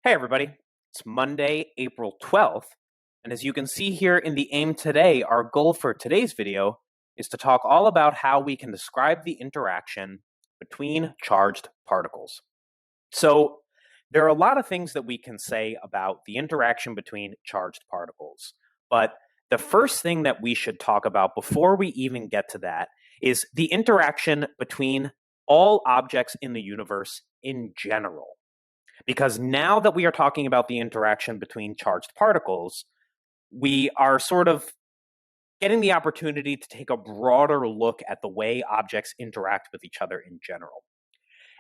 Hey everybody, it's Monday, April 12th, and as you can see here in the aim today, our goal for today's video is to talk all about how we can describe the interaction between charged particles. So there are a lot of things that we can say about the interaction between charged particles, but the first thing that we should talk about before we even get to that is the interaction between all objects in the universe in general. Because now that we are talking about the interaction between charged particles, we are sort of getting the opportunity to take a broader look at the way objects interact with each other in general.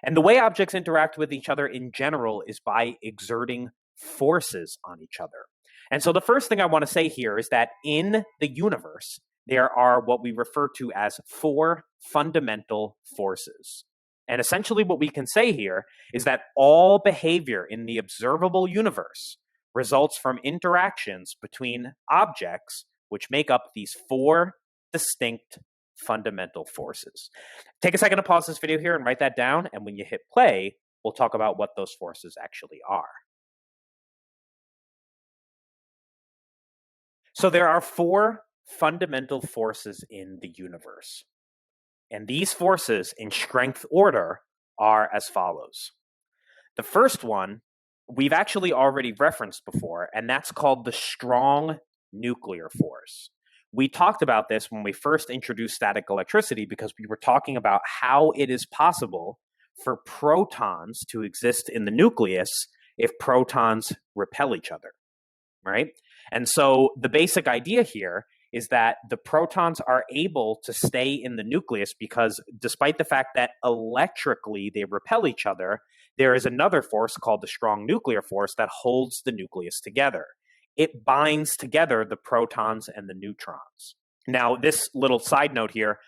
And the way objects interact with each other in general is by exerting forces on each other. And so the first thing I want to say here is that in the universe, there are what we refer to as four fundamental forces. And essentially what we can say here is that all behavior in the observable universe results from interactions between objects which make up these four distinct fundamental forces. Take a second to pause this video here and write that down, and when you hit play, we'll talk about what those forces actually are. So there are four fundamental forces in the universe. And these forces in strength order are as follows. The first one we've actually already referenced before, and that's called the strong nuclear force. We talked about this when we first introduced static electricity because we were talking about how it is possible for protons to exist in the nucleus if protons repel each other, right? And so the basic idea here is that the protons are able to stay in the nucleus because despite the fact that electrically they repel each other, there is another force called the strong nuclear force that holds the nucleus together. It binds together the protons and the neutrons. Now, this little side note here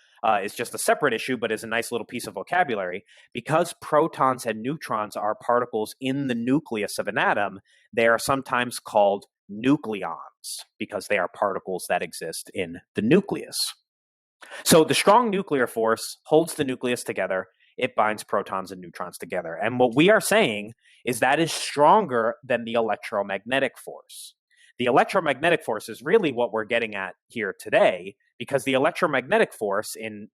is just a separate issue, but is a nice little piece of vocabulary. Because protons and neutrons are particles in the nucleus of an atom, they are sometimes called nucleons because they are particles that exist in the nucleus. So the strong nuclear force holds the nucleus together. It binds protons and neutrons together. And what we are saying is that is stronger than the electromagnetic force. The electromagnetic force is really what we're getting at here today, because the electromagnetic force in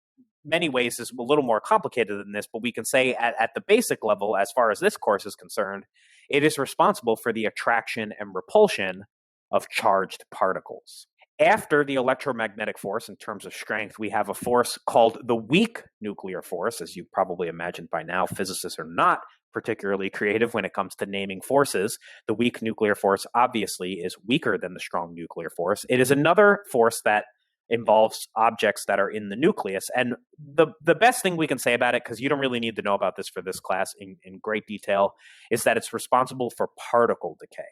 many ways is a little more complicated than this, but we can say at the basic level, as far as this course is concerned, it is responsible for the attraction and repulsion of charged particles. After the electromagnetic force, in terms of strength, we have a force called the weak nuclear force. As you've probably imagined by now, physicists are not particularly creative when it comes to naming forces. The weak nuclear force obviously is weaker than the strong nuclear force. It is another force that involves objects that are in the nucleus. And the best thing we can say about it, because you don't really need to know about this for this class in great detail, is that it's responsible for particle decay.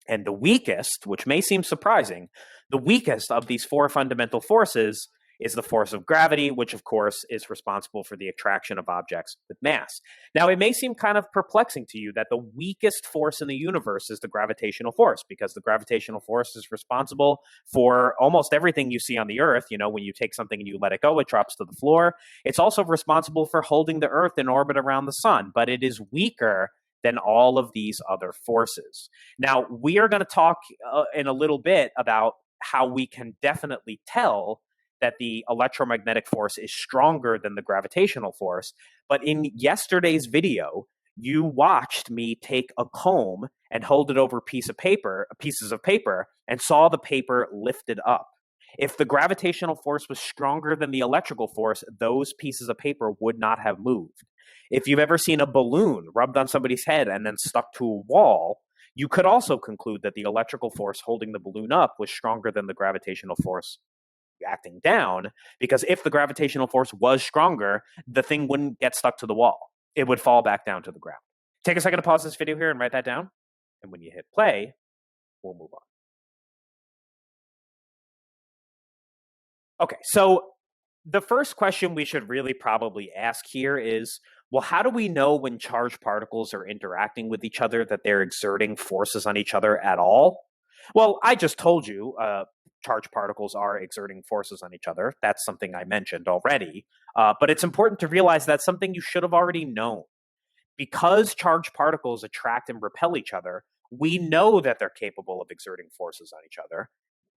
And the weakest, which may seem surprising, the weakest of these four fundamental forces is the force of gravity, which of course is responsible for the attraction of objects with mass. Now, it may seem kind of perplexing to you that the weakest force in the universe is the gravitational force, because the gravitational force is responsible for almost everything you see on the Earth. You know, when you take something and you let it go, it drops to the floor. It's also responsible for holding the Earth in orbit around the sun, but it is weaker than all of these other forces. Now, we are going to talk in a little bit about how we can definitely tell that the electromagnetic force is stronger than the gravitational force. But in yesterday's video, you watched me take a comb and hold it over pieces of paper, and saw the paper lifted up. If the gravitational force was stronger than the electrical force, those pieces of paper would not have moved. If you've ever seen a balloon rubbed on somebody's head and then stuck to a wall, you could also conclude that the electrical force holding the balloon up was stronger than the gravitational force acting down, because if the gravitational force was stronger, the thing wouldn't get stuck to the wall. It would fall back down to the ground. Take a second to pause this video here and write that down. And when you hit play, we'll move on. Okay, so the first question we should really probably ask here is, well, how do we know when charged particles are interacting with each other that they're exerting forces on each other at all? Well, I just told you charged particles are exerting forces on each other. That's something I mentioned already. But it's important to realize that's something you should have already known. because charged particles attract and repel each other, we know that they're capable of exerting forces on each other,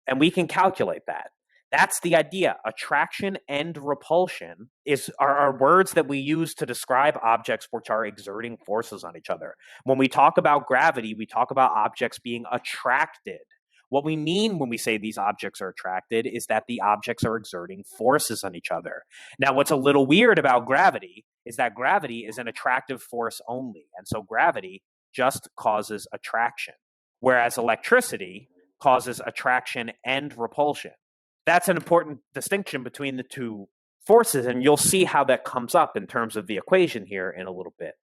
and we can calculate that. That's the idea. Attraction and repulsion are words that we use to describe objects which are exerting forces on each other. When we talk about gravity, we talk about objects being attracted. What we mean when we say these objects are attracted is that the objects are exerting forces on each other. Now, what's a little weird about gravity is that gravity is an attractive force only. And so gravity just causes attraction, whereas electricity causes attraction and repulsion. That's an important distinction between the two forces, and you'll see how that comes up in terms of the equation here in a little bit.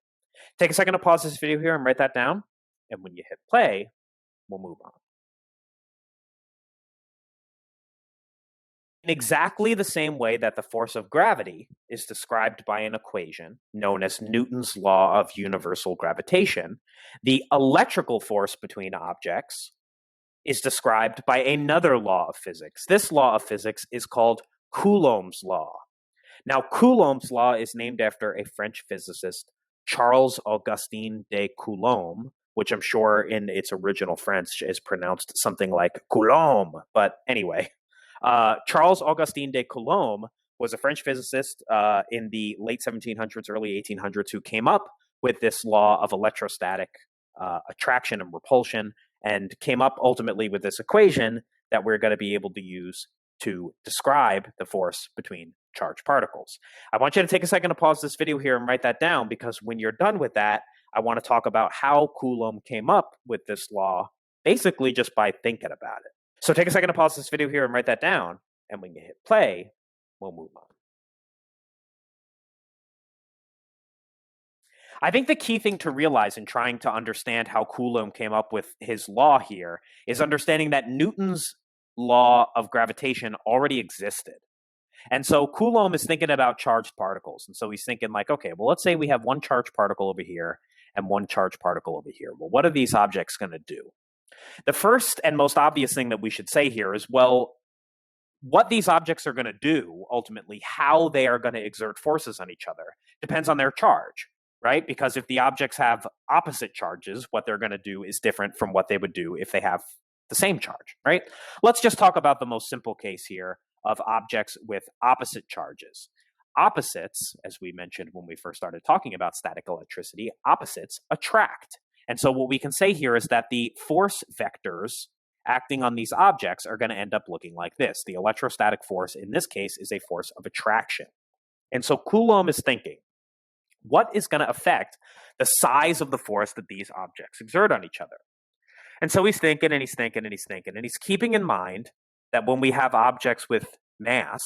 Take a second to pause this video here and write that down, and when you hit play, we'll move on. In exactly the same way that the force of gravity is described by an equation known as Newton's law of universal gravitation, the electrical force between objects is described by another law of physics. This law of physics is called Coulomb's law. Now, Coulomb's law is named after a French physicist, Charles Augustin de Coulomb, which I'm sure in its original French is pronounced something like Coulomb. But anyway, Charles Augustin de Coulomb was a French physicist in the late 1700s, early 1800s, who came up with this law of electrostatic attraction and repulsion, and came up ultimately with this equation that we're going to be able to use to describe the force between charged particles. I want you to take a second to pause this video here and write that down, because when you're done with that, I want to talk about how Coulomb came up with this law, basically just by thinking about it. So take a second to pause this video here and write that down, and when you hit play, we'll move on. I think the key thing to realize in trying to understand how Coulomb came up with his law here is understanding that Newton's law of gravitation already existed. And so Coulomb is thinking about charged particles. And so he's thinking like, okay, well, let's say we have one charged particle over here and one charged particle over here. Well, what are these objects going to do? The first and most obvious thing that we should say here is, well, what these objects are going to do, ultimately, how they are going to exert forces on each other, depends on their charge, right? Because if the objects have opposite charges, what they're going to do is different from what they would do if they have the same charge, right? Let's just talk about the most simple case here of objects with opposite charges. Opposites, as we mentioned when we first started talking about static electricity, opposites attract. And so what we can say here is that the force vectors acting on these objects are going to end up looking like this. The electrostatic force in this case is a force of attraction. And so Coulomb is thinking, what is going to affect the size of the force that these objects exert on each other? And so he's thinking and he's thinking and he's thinking, and he's keeping in mind that when we have objects with mass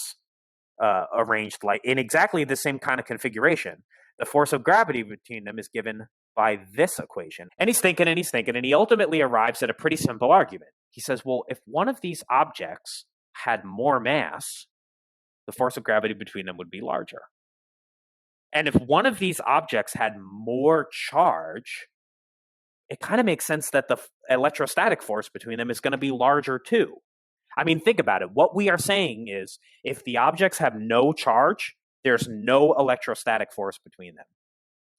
arranged like in exactly the same kind of configuration, the force of gravity between them is given by this equation. And he's thinking and he's thinking, and he ultimately arrives at a pretty simple argument. He says, well, if one of these objects had more mass, the force of gravity between them would be larger. And if one of these objects had more charge, it kind of makes sense that the electrostatic force between them is going to be larger too. I mean, think about it. What we are saying is if the objects have no charge, there's no electrostatic force between them.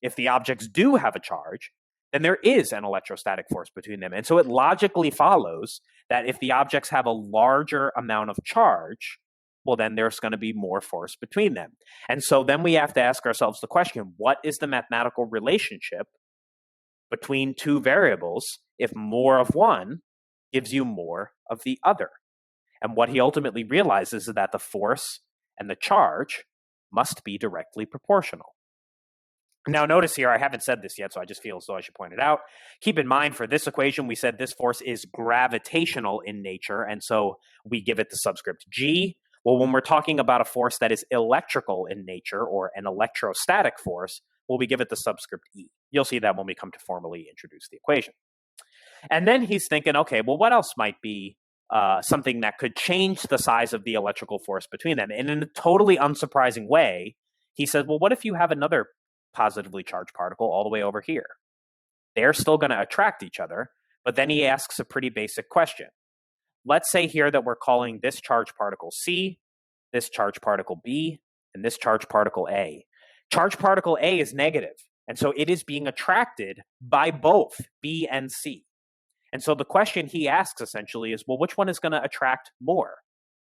If the objects do have a charge, then there is an electrostatic force between them. And so it logically follows that if the objects have a larger amount of charge, well, then there's going to be more force between them. And so then we have to ask ourselves the question, what is the mathematical relationship between two variables if more of one gives you more of the other? And what he ultimately realizes is that the force and the charge must be directly proportional. Now, notice here, I haven't said this yet, so I just feel as though I should point it out. Keep in mind, for this equation, we said this force is gravitational in nature, and so we give it the subscript G. Well, when we're talking about a force that is electrical in nature, or an electrostatic force, well, we give it the subscript E. You'll see that when we come to formally introduce the equation. And then he's thinking, okay, well, what else might be something that could change the size of the electrical force between them? And in a totally unsurprising way, he says, well, what if you have another positively charged particle all the way over here? They're still going to attract each other, but then he asks a pretty basic question. Let's say here that we're calling this charged particle C, this charged particle B, and this charged particle A. Charged particle A is negative. And so it is being attracted by both B and C. And so the question he asks essentially is, well, which one is going to attract more?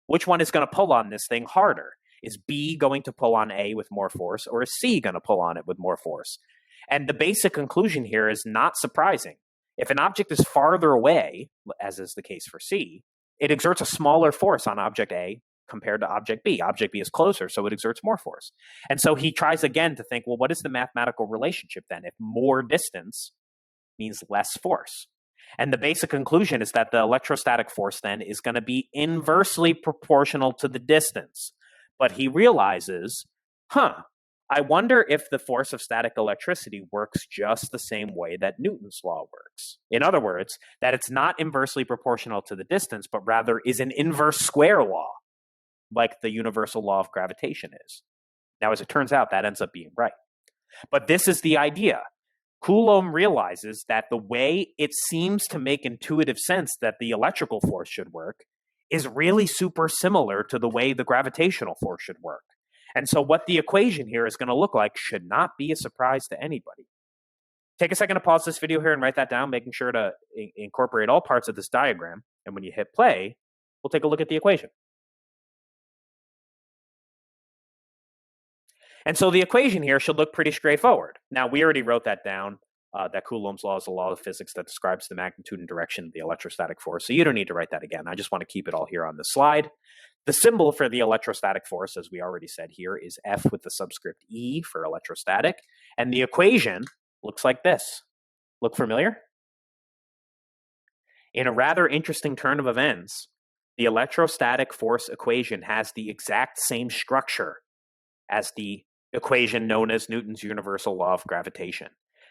Which one is going to pull on this thing harder? Is B going to pull on A with more force, or is C going to pull on it with more force? And the basic conclusion here is not surprising. If an object is farther away, as is the case for C, it exerts a smaller force on object A compared to object B. Object B is closer, so it exerts more force. And so he tries again to think, well, what is the mathematical relationship then if more distance means less force? And the basic conclusion is that the electrostatic force then is going to be inversely proportional to the distance. But he realizes, I wonder if the force of static electricity works just the same way that Newton's law works. In other words, that it's not inversely proportional to the distance, but rather is an inverse square law, like the universal law of gravitation is. Now, as it turns out, that ends up being right. But this is the idea. Coulomb realizes that the way it seems to make intuitive sense that the electrical force should work is really super similar to the way the gravitational force should work. And so what the equation here is going to look like should not be a surprise to anybody. Take a second to pause this video here and write that down, making sure to incorporate all parts of this diagram. And when you hit play, we'll take a look at the equation. And so the equation here should look pretty straightforward. Now, we already wrote that down, that Coulomb's law is a law of physics that describes the magnitude and direction of the electrostatic force. So you don't need to write that again. I just want to keep it all here on the slide. The symbol for the electrostatic force, as we already said here, is F with the subscript E for electrostatic. And the equation looks like this. Look familiar? In a rather interesting turn of events, the electrostatic force equation has the exact same structure as the equation known as Newton's universal law of gravitation.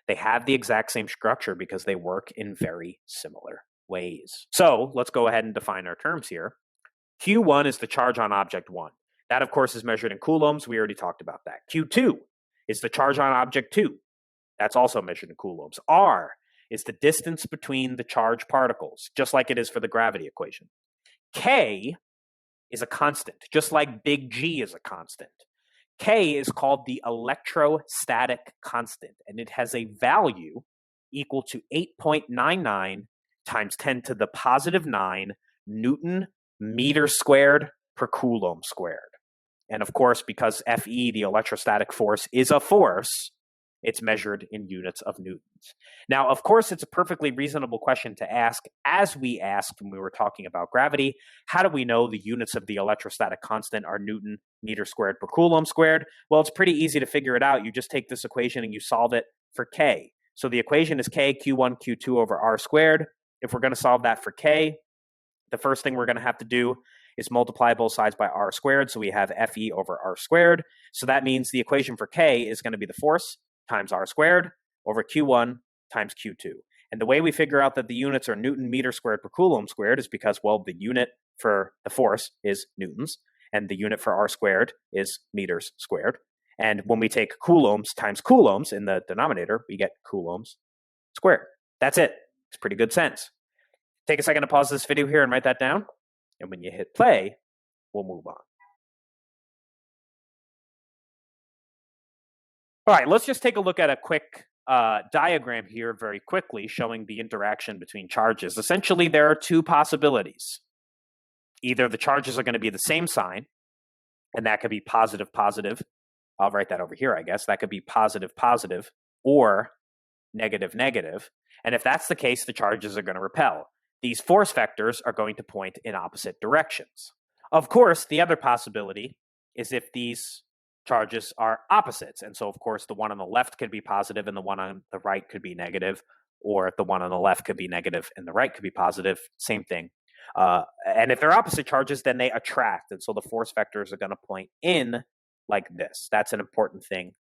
They have the exact same structure because they work in very similar ways. So let's go ahead and define our terms here. Q1 is the charge on object 1. That, of course, is measured in coulombs. We already talked about that. Q2 is the charge on object 2. That's also measured in coulombs. R is the distance between the charged particles, just like it is for the gravity equation. K is a constant, just like big G is a constant. K is called the electrostatic constant, and it has a value equal to 8.99 times 10 to the positive 9 Newton meter squared per Coulomb squared. And of course, because Fe, the electrostatic force, is a force, it's measured in units of newtons. Now, of course, it's a perfectly reasonable question to ask, as we asked when we were talking about gravity. How do we know the units of the electrostatic constant are Newton meter squared per Coulomb squared? Well, it's pretty easy to figure it out. You just take this equation and you solve it for K. So the equation is K, Q1, Q2 over R squared. If we're going to solve that for K, the first thing we're going to have to do is multiply both sides by R squared. So we have Fe over R squared. So that means the equation for K is going to be the force times R squared over Q1 times Q2. And the way we figure out that the units are Newton meter squared per Coulomb squared is because, well, the unit for the force is newtons, and the unit for R squared is meters squared. And when we take coulombs times coulombs in the denominator, we get coulombs squared. That's it. It's pretty good sense. Take a second to pause this video here and write that down. And when you hit play, we'll move on. All right, let's just take a look at a quick diagram here very quickly showing the interaction between charges. Essentially, there are two possibilities. Either the charges are going to be the same sign, and that could be positive, positive. I'll write that over here, I guess. That could be positive, positive, or negative, negative. And if that's the case, the charges are going to repel. These force vectors are going to point in opposite directions. Of course, the other possibility is if these charges are opposites. And so, of course, the one on the left could be positive and the one on the right could be negative, or the one on the left could be negative and the right could be positive. Same thing. And if they're opposite charges, then they attract. And so the force vectors are going to point in like this. That's an important thing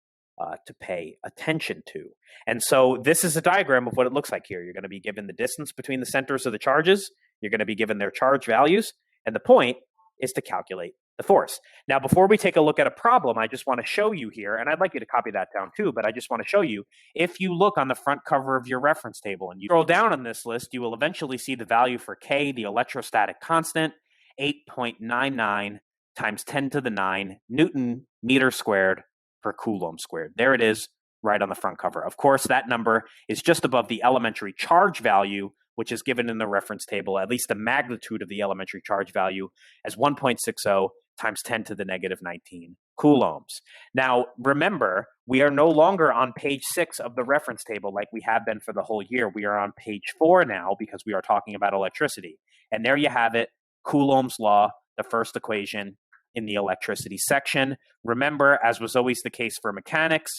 to pay attention to. And so this is a diagram of what it looks like here. You're going to be given the distance between the centers of the charges. You're going to be given their charge values. And the point is to calculate the force. Now, before we take a look at a problem, I just want to show you here, and I'd like you to copy that down too, but I just want to show you, if you look on the front cover of your reference table and you scroll down on this list, you will eventually see the value for K, the electrostatic constant, 8.99 times 10 to the 9 Newton meter squared per Coulomb squared. There it is, right on the front cover. Of course, that number is just above the elementary charge value, which is given in the reference table, at least the magnitude of the elementary charge value, as 1.60 times 10 to the negative 19 coulombs. Now, remember, we are no longer on page 6 of the reference table like we have been for the whole year. We are on page 4 now because we are talking about electricity. And there you have it, Coulomb's law, the first equation in the electricity section. Remember, as was always the case for mechanics,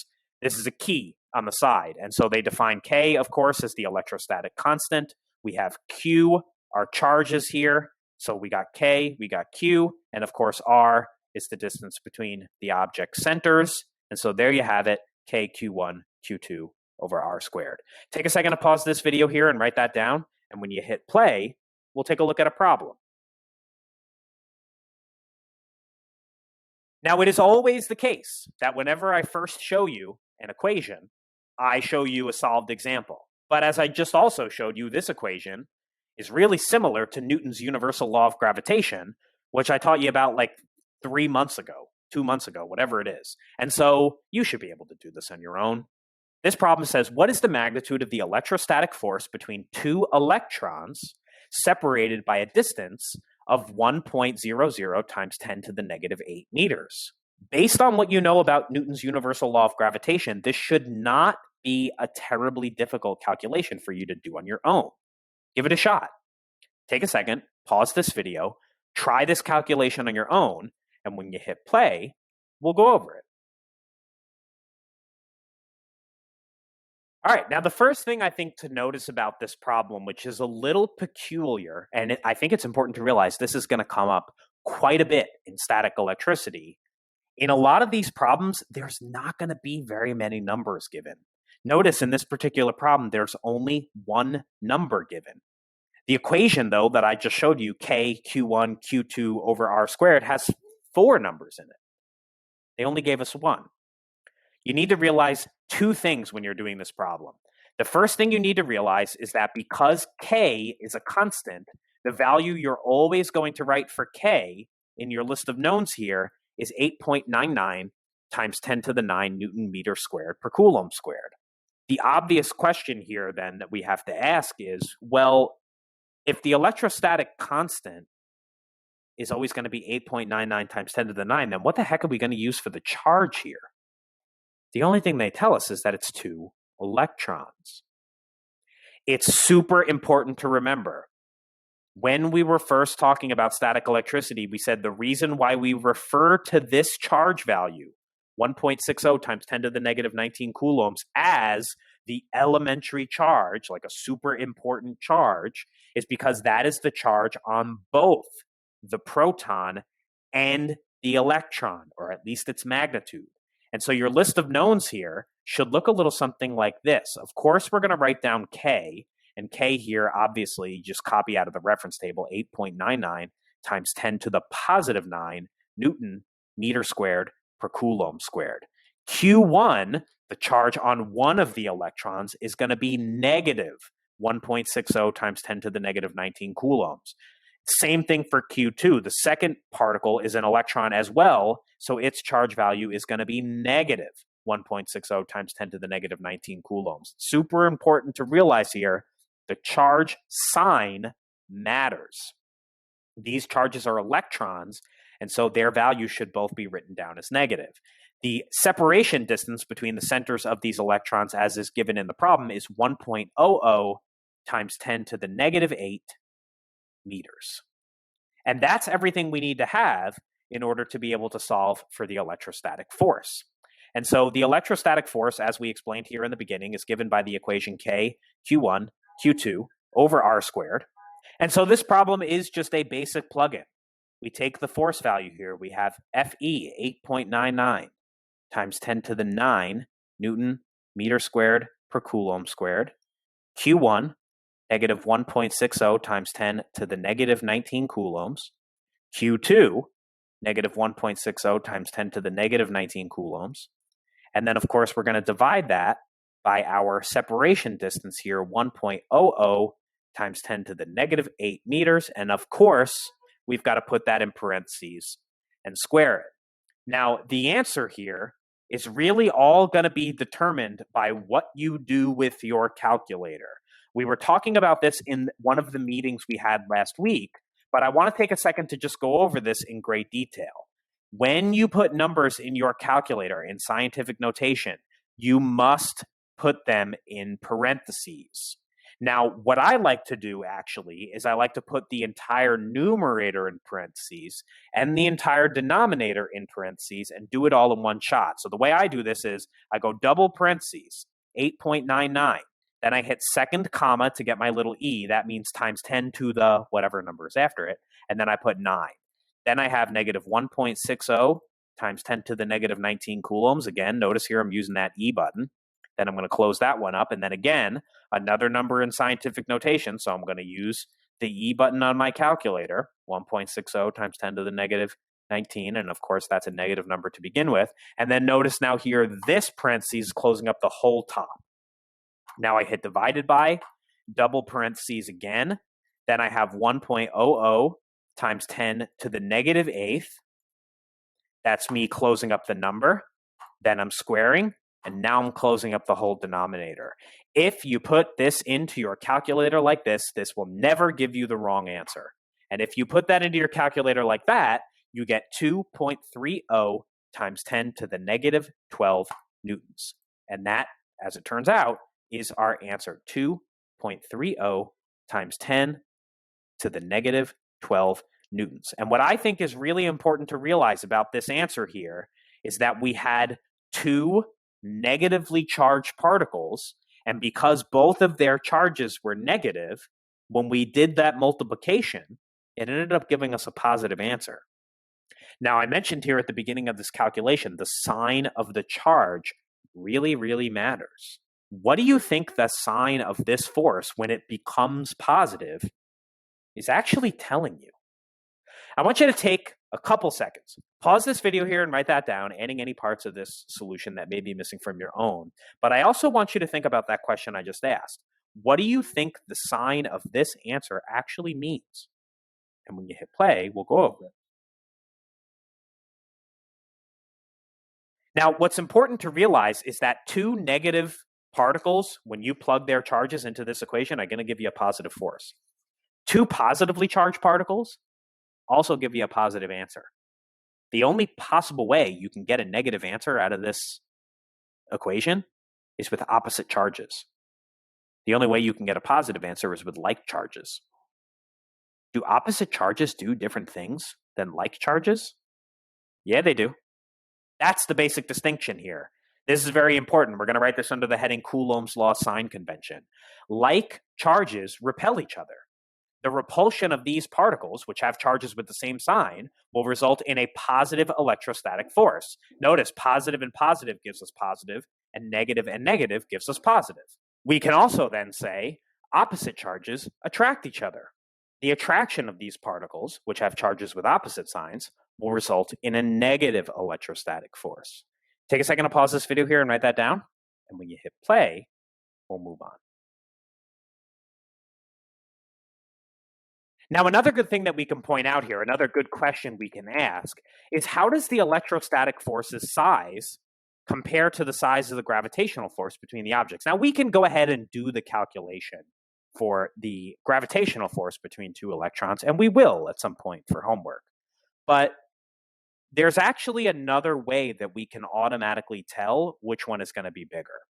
this is a key on the side. And so they define K, of course, as the electrostatic constant. We have Q, our charges here. So we got K, we got Q, and of course R is the distance between the object centers. And so there you have it, K, Q1, Q2 over R squared. Take a second to pause this video here and write that down. And when you hit play, we'll take a look at a problem. Now, it is always the case that whenever I first show you an equation, I show you a solved example. But as I just also showed you, this equation is really similar to Newton's universal law of gravitation, which I taught you about like 3 months ago, 2 months ago, whatever it is. And so you should be able to do this on your own. This problem says, what is the magnitude of the electrostatic force between two electrons separated by a distance of 1.00 times 10 to the negative 8 meters? Based on what you know about Newton's universal law of gravitation, this should not be a terribly difficult calculation for you to do on your own. Give it a shot. Take a second, pause this video, try this calculation on your own, and when you hit play, we'll go over it. All right, now the first thing I think to notice about this problem, which is a little peculiar, and I think it's important to realize this is going to come up quite a bit in static electricity. In a lot of these problems, there's not going to be very many numbers given. Notice in this particular problem, there's only one number given. The equation, though, that I just showed you, K, Q1, Q2 over R squared, has 4 numbers in it. They only gave us 1. You need to realize 2 things when you're doing this problem. The first thing you need to realize is that because K is a constant, the value you're always going to write for K in your list of knowns here is 8.99 times 10 to the 9 Newton meter squared per Coulomb squared. The obvious question here then that we have to ask is, well, if the electrostatic constant is always going to be 8.99 times 10 to the 9, then what the heck are we going to use for the charge here? The only thing they tell us is that it's 2 electrons. It's super important to remember. When we were first talking about static electricity, we said the reason why we refer to this charge value, 1.60 times 10 to the negative 19 coulombs, as the elementary charge, like a super important charge, is because that is the charge on both the proton and the electron, or at least its magnitude. And so your list of knowns here should look a little something like this. Of course, we're going to write down K, and K here, obviously, just copy out of the reference table, 8.99 times 10 to the positive 9 Newton meter squared per Coulomb squared. Q1, the charge on one of the electrons, is going to be negative 1.60 times 10 to the negative 19 coulombs. Same thing for Q2. The second particle is an electron as well, so its charge value is going to be negative 1.60 times 10 to the negative 19 coulombs. Super important to realize here, the charge sign matters. These charges are electrons, and so their values should both be written down as negative. The separation distance between the centers of these electrons, as is given in the problem, is 1.00 times 10 to the negative 8 meters. And that's everything we need to have in order to be able to solve for the electrostatic force. And so the electrostatic force, as we explained here in the beginning, is given by the equation K, Q1, Q2 over R squared. And so this problem is just a basic plug-in. We take the force value here. We have Fe, 8.99 times 10 to the 9 Newton meter squared per Coulomb squared. Q1, negative 1.60 times 10 to the negative 19 coulombs. Q2, negative 1.60 times 10 to the negative 19 coulombs. And then, of course, we're going to divide that by our separation distance here, 1.00 times 10 to the negative 8 meters. And, of course, we've got to put that in parentheses and square it. Now, the answer here is really all going to be determined by what you do with your calculator. We were talking about this in one of the meetings we had last week, but I want to take a second to just go over this in great detail. When you put numbers in your calculator in scientific notation, you must put them in parentheses. Now, what I like to do actually is I like to put the entire numerator in parentheses and the entire denominator in parentheses and do it all in one shot. So the way I do this is I go double parentheses, 8.99. Then I hit second comma to get my little e. That means times 10 to the whatever number is after it. And then I put 9. Then I have negative 1.60 times 10 to the negative 19 coulombs. Again, notice here I'm using that e button. Then I'm going to close that one up. And then again, another number in scientific notation. So I'm going to use the e button on my calculator, 1.60 times 10 to the negative 19. And of course, that's a negative number to begin with. And then notice now here, this parentheses is closing up the whole top. Now I hit divided by, double parentheses again. Then I have 1.00 times 10 to the negative 8th. That's me closing up the number. Then I'm squaring. And now I'm closing up the whole denominator. If you put this into your calculator like this will never give you the wrong answer. And if you put that into your calculator like that, you get 2.30 times 10 to the negative 12 newtons. And that, as it turns out, is our answer, 2.30 times 10 to the negative 12 newtons. And what I think is really important to realize about this answer here is that we had two negatively charged particles, and because both of their charges were negative, when we did that multiplication, it ended up giving us a positive answer. Now, I mentioned here at the beginning of this calculation, the sign of the charge really, really matters. What do you think the sign of this force, when it becomes positive, is actually telling you? I want you to take a couple seconds. Pause this video here and write that down, adding any parts of this solution that may be missing from your own. But I also want you to think about that question I just asked. What do you think the sign of this answer actually means? And when you hit play, we'll go over it. Now, what's important to realize is that two negative particles, when you plug their charges into this equation, are going to give you a positive force. Two positively charged particles also give you a positive answer. The only possible way you can get a negative answer out of this equation is with opposite charges. The only way you can get a positive answer is with like charges. Do opposite charges do different things than like charges? Yeah, they do. That's the basic distinction here. This is very important. We're going to write this under the heading Coulomb's law sign convention. Like charges repel each other. The repulsion of these particles, which have charges with the same sign, will result in a positive electrostatic force. Notice positive and positive gives us positive, and negative gives us positive. We can also then say opposite charges attract each other. The attraction of these particles, which have charges with opposite signs, will result in a negative electrostatic force. Take a second to pause this video here and write that down. And when you hit play, we'll move on. Now, another good thing that we can point out here, another good question we can ask, is how does the electrostatic force's size compare to the size of the gravitational force between the objects? Now, we can go ahead and do the calculation for the gravitational force between two electrons, and we will at some point for homework. But there's actually another way that we can automatically tell which one is going to be bigger.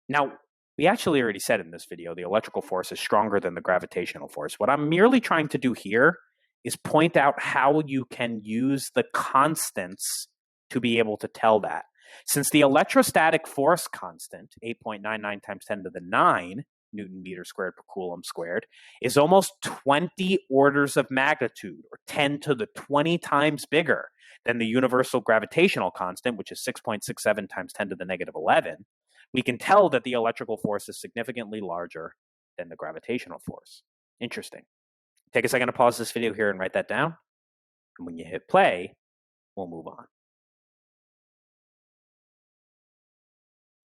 Now, we actually already said in this video, the electrical force is stronger than the gravitational force. What I'm merely trying to do here is point out how you can use the constants to be able to tell that. Since the electrostatic force constant, 8.99 times 10 to the 9 Newton meter squared per Coulomb squared, is almost 20 orders of magnitude, or 10 to the 20 times bigger than the universal gravitational constant, which is 6.67 times 10 to the negative 11, we can tell that the electrical force is significantly larger than the gravitational force. Interesting. Take a second to pause this video here and write that down. And when you hit play, we'll move on.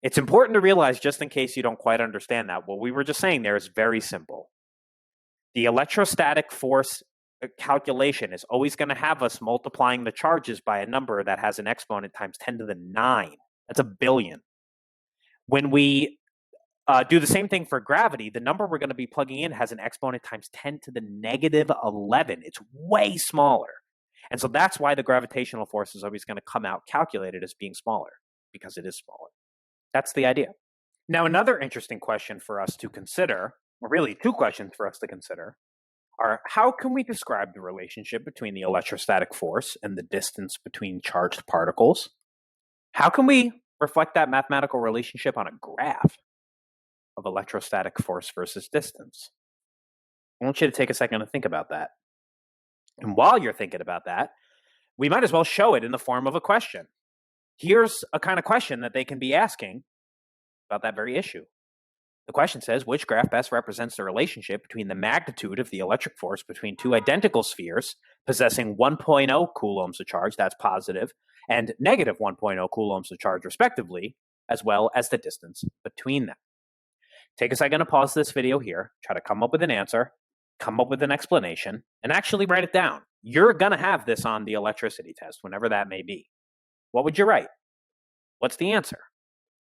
It's important to realize, just in case you don't quite understand that, what we were just saying there is very simple. The electrostatic force calculation is always going to have us multiplying the charges by a number that has an exponent times 10 to the 9. That's a billion. When we do the same thing for gravity, the number we're going to be plugging in has an exponent times 10 to the negative 11. It's way smaller. And so that's why the gravitational force is always going to come out calculated as being smaller, because it is smaller. That's the idea. Now, another interesting question for us to consider, or really two questions for us to consider, are how can we describe the relationship between the electrostatic force and the distance between charged particles? How can we reflect that mathematical relationship on a graph of electrostatic force versus distance? I want you to take a second to think about that. And while you're thinking about that, we might as well show it in the form of a question. Here's a kind of question that they can be asking about that very issue. The question says, which graph best represents the relationship between the magnitude of the electric force between two identical spheres possessing 1.0 coulombs of charge, that's positive, and negative 1.0 coulombs of charge, respectively, as well as the distance between them? Take a second to pause this video here, try to come up with an answer, come up with an explanation, and actually write it down. You're going to have this on the electricity test, whenever that may be. What would you write? What's the answer?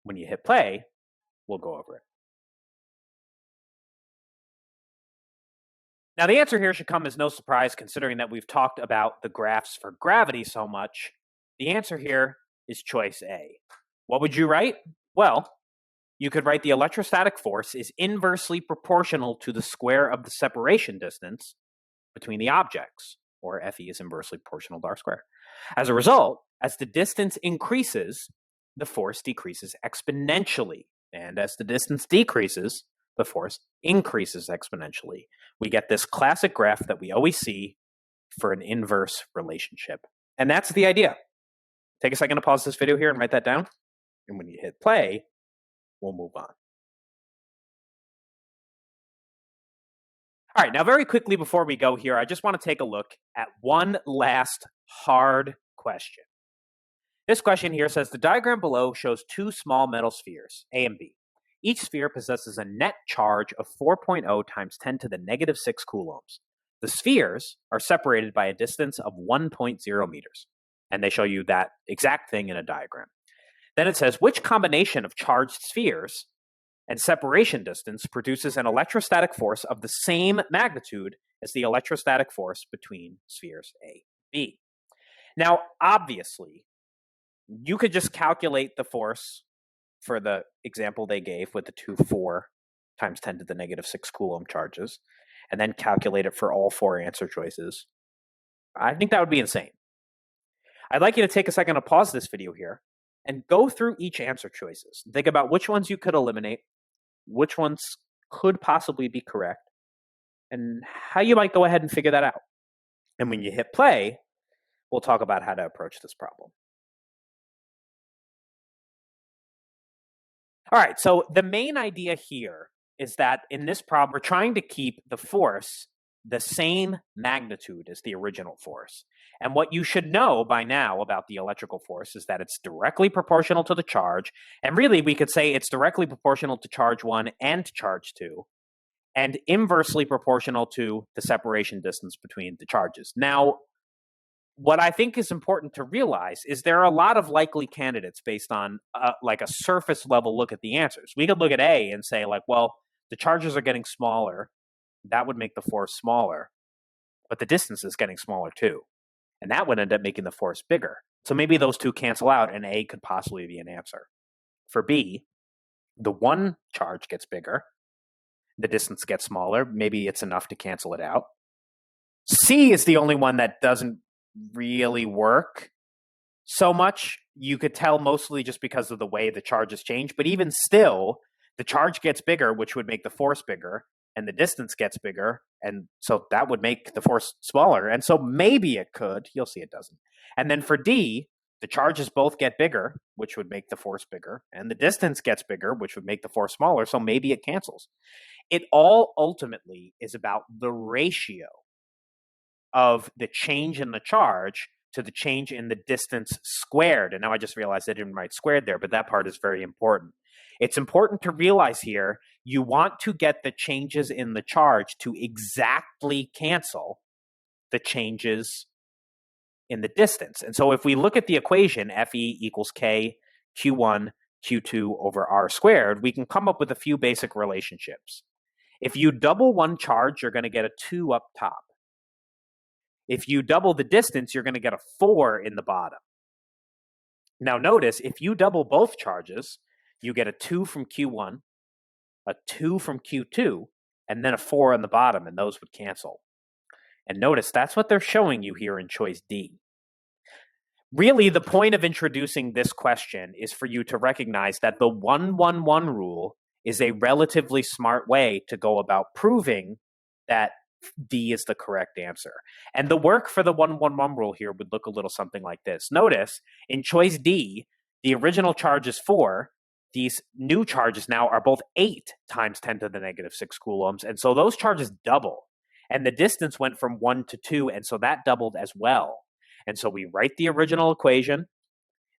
When you hit play, we'll go over it. Now, the answer here should come as no surprise, considering that we've talked about the graphs for gravity so much. The answer here is choice A. What would you write? Well, you could write the electrostatic force is inversely proportional to the square of the separation distance between the objects, or Fe is inversely proportional to r squared. As a result, as the distance increases, the force decreases exponentially. And as the distance decreases, the force increases exponentially. We get this classic graph that we always see for an inverse relationship. And that's the idea. Take a second to pause this video here and write that down. And when you hit play, we'll move on. All right, now very quickly before we go here, I just want to take a look at one last hard question. This question here says the diagram below shows two small metal spheres, A and B. Each sphere possesses a net charge of 4.0 times 10 to the negative 6 coulombs. The spheres are separated by a distance of 1.0 meters. And they show you that exact thing in a diagram. Then it says, which combination of charged spheres and separation distance produces an electrostatic force of the same magnitude as the electrostatic force between spheres A and B? Now, obviously, you could just calculate the force for the example they gave with the two 4 times 10 to the negative 6 Coulomb charges, and then calculate it for all 4 answer choices. I think that would be insane. I'd like you to take a second to pause this video here and go through each answer choices. Think about which ones you could eliminate, which ones could possibly be correct, and how you might go ahead and figure that out. And when you hit play, we'll talk about how to approach this problem. All right, so the main idea here is that in this problem, we're trying to keep the force the same magnitude as the original force. And what you should know by now about the electrical force is that it's directly proportional to the charge. And really, we could say it's directly proportional to charge 1 and charge 2, and inversely proportional to the separation distance between the charges. Now, what I think is important to realize is there are a lot of likely candidates based on like a surface level look at the answers. We could look at A and say like, well, the charges are getting smaller. That would make the force smaller, but the distance is getting smaller too. And that would end up making the force bigger. So maybe those two cancel out and A could possibly be an answer. For B, the one charge gets bigger, the distance gets smaller. Maybe it's enough to cancel it out. C is the only one that doesn't really work so much. You could tell mostly just because of the way the charges change, but even still, the charge gets bigger, which would make the force bigger, and the distance gets bigger, and so that would make the force smaller. And so maybe it could. You'll see it doesn't. And then for D, the charges both get bigger, which would make the force bigger, and the distance gets bigger, which would make the force smaller, so maybe it cancels. It all ultimately is about the ratio of the change in the charge to the change in the distance squared. And now I just realized I didn't write squared there, but that part is very important. It's important to realize here, you want to get the changes in the charge to exactly cancel the changes in the distance. And so if we look at the equation, Fe equals K Q1 Q2 over R squared, we can come up with a few basic relationships. If you double one charge, you're going to get a 2 up top. If you double the distance, you're going to get a 4 in the bottom. Now notice, if you double both charges, you get a 2 from Q1, a 2 from Q2, and then a 4 on the bottom, and those would cancel. And notice that's what they're showing you here in choice D. Really, the point of introducing this question is for you to recognize that the 1-1-1 rule is a relatively smart way to go about proving that D is the correct answer. And the work for the 1-1-1 rule here would look a little something like this. Notice, in choice D, the original charge is 4. These new charges now are both 8 times 10 to the negative 6 coulombs. And so those charges double. And the distance went from 1 to 2, and so that doubled as well. And so we write the original equation,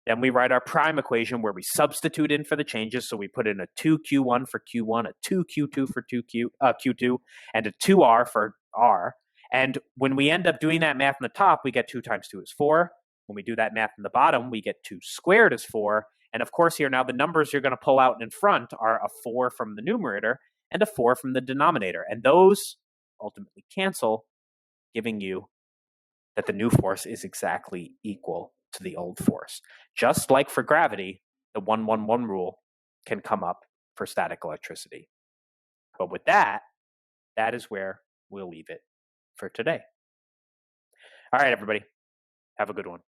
then we write our prime equation where we substitute in for the changes. So we put in a 2q1 for q1, a 2q2 for q2, and a 2r for r. And when we end up doing that math in the top, we get 2 times 2 is 4. When we do that math in the bottom, we get 2 squared is 4. And of course, here now the numbers you're going to pull out in front are a 4 from the numerator and a 4 from the denominator. And those ultimately cancel, giving you that the new force is exactly equal to the old force. Just like for gravity, the 1-1-1 rule can come up for static electricity. But with that, that is where we'll leave it for today. All right, everybody. Have a good one.